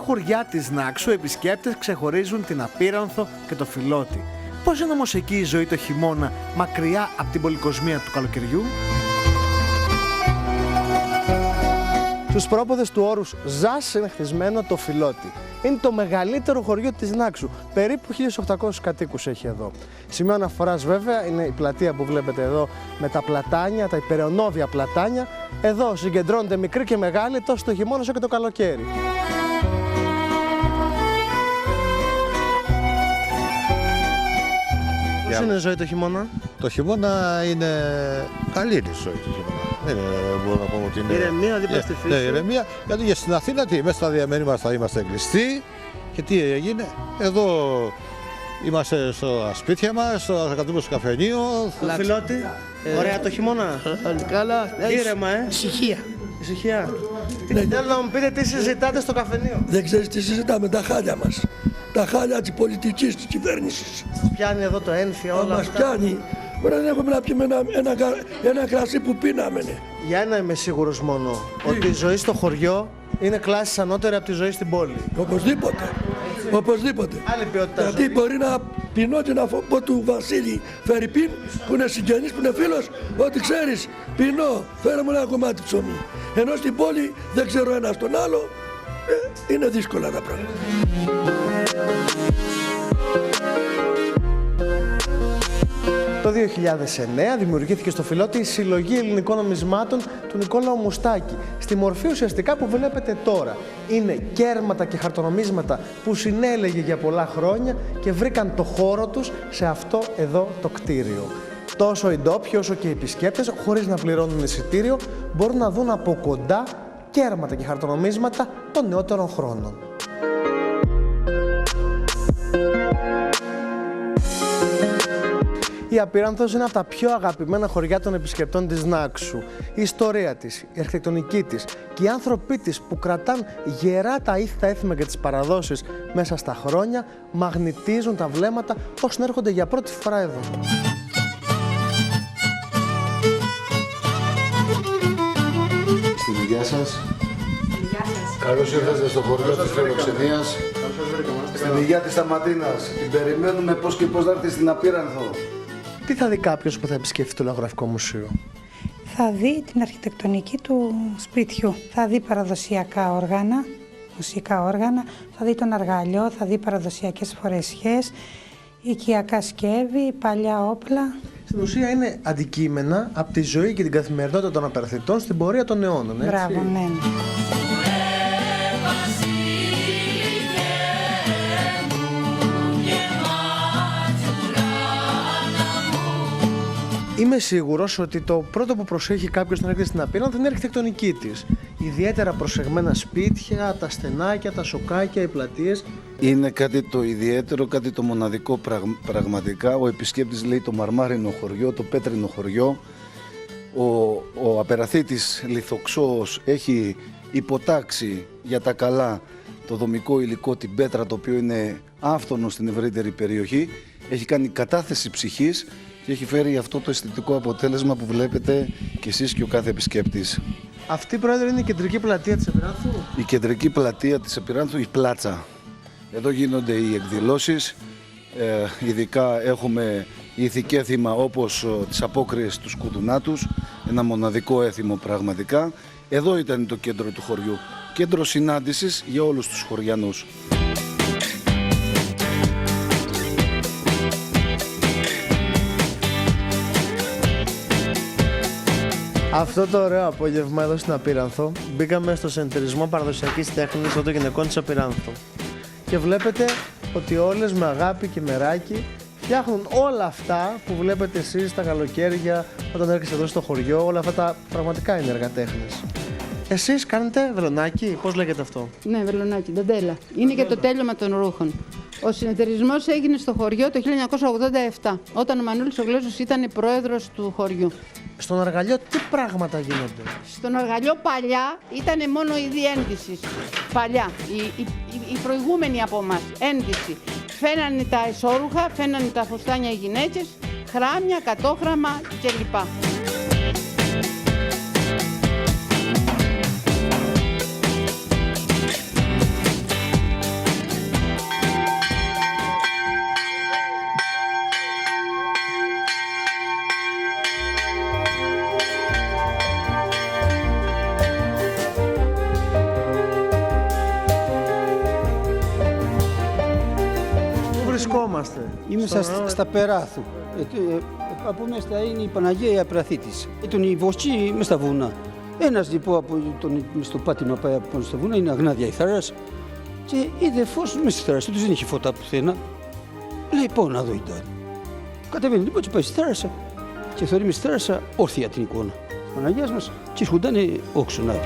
χωριά της Νάξου, οι επισκέπτες ξεχωρίζουν την Απίρανθο και το Φιλότη. Πώς είναι όμως εκεί η ζωή το χειμώνα, μακριά από την πολυκοσμία του καλοκαιριού? Στους πρόποδες του όρους Ζάς είναι χτισμένο το Φιλότη. Είναι το μεγαλύτερο χωριό της Νάξου. Περίπου 1.800 κατοίκους έχει εδώ. Σημείο αναφοράς βέβαια είναι η πλατεία που βλέπετε εδώ με τα πλατάνια, τα υπεραιωνόβια πλατάνια. Εδώ συγκεντρώνονται μικροί και μεγάλοι τόσο το χειμώνα όσο και το καλοκαίρι. Πώς είναι η ζωή το χειμώνα? Το χειμώνα είναι καλή η ζωή του χειμώνα. Δεν μπορούμε να πούμε ότι είναι. Ηρεμία δίπλα στη φύση. Ναι, ηρεμία. Γιατί για στην Αθήνα τι, μέσα στα διαμέρια θα είμαστε κλειστοί. Και τι έγινε, εδώ είμαστε στα σπίτια μας, θα κατέβουμε στο καφενείο. Το Φιλότη, ωραία το χειμώνα. Καλά, Ήρεμα, ησυχία. Ησυχία. Θέλω να μου πείτε τι συζητάτε στο καφενείο. Δεν ξέρεις τι συζητάμε, τα χάλια μας. Τα χάλια της πολιτικής, της κυβέρνησης. Πιάνει εδώ το ένφια όλα Μας αυτά. πιάνει. Μπορεί να έχουμε να πιούμε ένα κρασί που πίναμε. Για ένα είμαι σίγουρος μόνο, ότι η ζωή στο χωριό είναι κλάσης ανώτερη από τη ζωή στην πόλη. Οπωσδήποτε. Οπωσδήποτε. Άλλη ποιότητα Γιατί ζωής. μπορεί να πεινώ και να πω του Βασίλη Φερρυπίν, που είναι συγγενής, που είναι φίλος, ότι ξέρεις, πεινώ, φέρε μου ένα κομμάτι ψωμί. Ενώ στην πόλη δεν ξέρω ένας τον άλλο, είναι δύσκολα τα πράγματα. Το 2009 δημιουργήθηκε στο Φιλότη η Συλλογή Ελληνικών Νομισμάτων του Νικόλαου Μουστάκη, στη μορφή ουσιαστικά που βλέπετε τώρα. Είναι κέρματα και χαρτονομίσματα που συνέλεγε για πολλά χρόνια και βρήκαν το χώρο τους σε αυτό εδώ το κτίριο. Τόσο οι ντόπιοι όσο και οι επισκέπτες, χωρίς να πληρώνουν εισιτήριο, μπορούν να δουν από κοντά κέρματα και χαρτονομίσματα των νεότερων χρόνων. Η Απίρανθος είναι από τα πιο αγαπημένα χωριά των επισκεπτών της Νάξου. Η ιστορία της, η αρχιτεκτονική της και οι άνθρωποι της που κρατάν γερά τα ήθη, τα έθιμα και τις παραδόσεις μέσα στα χρόνια μαγνητίζουν τα βλέμματα όσων έρχονται για πρώτη φορά εδώ. Στην υγεία σας. Καλώς ήρθατε στο χωριό της φιλοξενίας. Στην υγεία της Σταματίνας. Την περιμένουμε πώς και πώς να έρθει στην Απίρανθο. Τι θα δει κάποιος που θα επισκεφτεί το Λαογραφικό Μουσείο? Θα δει την αρχιτεκτονική του σπιτιού. Θα δει παραδοσιακά όργανα, μουσικά όργανα, θα δει τον αργαλιό, θα δει παραδοσιακές φορεσιές, οικιακά σκεύη, παλιά όπλα. Στην ουσία είναι αντικείμενα από τη ζωή και την καθημερινότητα των απεραθητών στην πορεία των αιώνων, έτσι. Μπράβο, ναι. Είμαι σίγουρος ότι το πρώτο που προσέχει κάποιος να έρχεται στην Απίρανθο είναι η αρχιτεκτονική της. Ιδιαίτερα προσεγμένα σπίτια, τα στενάκια, τα σοκάκια, οι πλατείες. Είναι κάτι το ιδιαίτερο, κάτι το μοναδικό πραγματικά. Ο επισκέπτης λέει το μαρμάρινο χωριό, το πέτρινο χωριό. Ο απεραθήτης Λιθοξώος έχει υποτάξει για τα καλά το δομικό υλικό, την πέτρα, το οποίο είναι άφθονο στην ευρύτερη περιοχή. Έχει κάνει κατάθεση ψυχής και έχει φέρει αυτό το αισθητικό αποτέλεσμα που βλέπετε κι εσείς και ο κάθε επισκέπτης. Αυτή, Πρόεδρε, είναι η κεντρική πλατεία της Απιράνθου. Η κεντρική πλατεία της Απιράνθου, η Πλάτσα. Εδώ γίνονται οι εκδηλώσεις, ειδικά έχουμε ηθική έθιμα όπως τις απόκριες του Σκουδουνάτους, ένα μοναδικό έθιμο πραγματικά. Εδώ ήταν το κέντρο του χωριού, κέντρο συνάντησης για όλους τους χωριανούς. Αυτό το ωραίο απόγευμα εδώ στην Απίρανθο μπήκαμε στο συνεταιρισμό παραδοσιακής τέχνης των γυναικών της Απιράνθου. Και βλέπετε ότι όλες με αγάπη και μεράκι φτιάχνουν όλα αυτά που βλέπετε εσείς τα καλοκαίρια όταν έρχεστε εδώ στο χωριό. Όλα αυτά τα πραγματικά είναι έργα τέχνης. Εσείς κάνετε βελονάκι, πώς λέγεται αυτό? Ναι, βελονάκι, νταντέλα. Είναι και το τέλειωμα των ρούχων. Ο συνεταιρισμός έγινε στο χωριό το 1987, όταν ο Μανούλης ο Γλώσσος ήταν πρόεδρος του χωριού. Στον αργαλιό τι πράγματα γίνονται? Στον αργαλιό παλιά ήταν μόνο η διένδυση. Παλιά, οι προηγούμενοι από εμάς, ένδυση. Φαίνανε τα εσώρουχα, φαίνανε τα φουστάνια οι γυναίκες, χράμια, κατόχραμα κλπ. βρισκόμαστε? Είμαστε στα Περάθου. Από μέσα είναι η Παναγία η Απραθήτης. Ήταν η βοσκή μες στα βουνά. Ένας λοιπόν μες στο πάτημα πάει από στα βουνά, είναι αγνάδια η θάλασσα και είδε φως μες στη θάλασσα, δεν είχε φώτα πουθενά. Λέει πάω να δω ήταν. Κατεβαίνει λοιπόν και πάει στη θάλασσα και θεωρεί μες στη θάλασσα όρθια την εικόνα της Παναγιάς μας και σχοντάνε όξο να δει.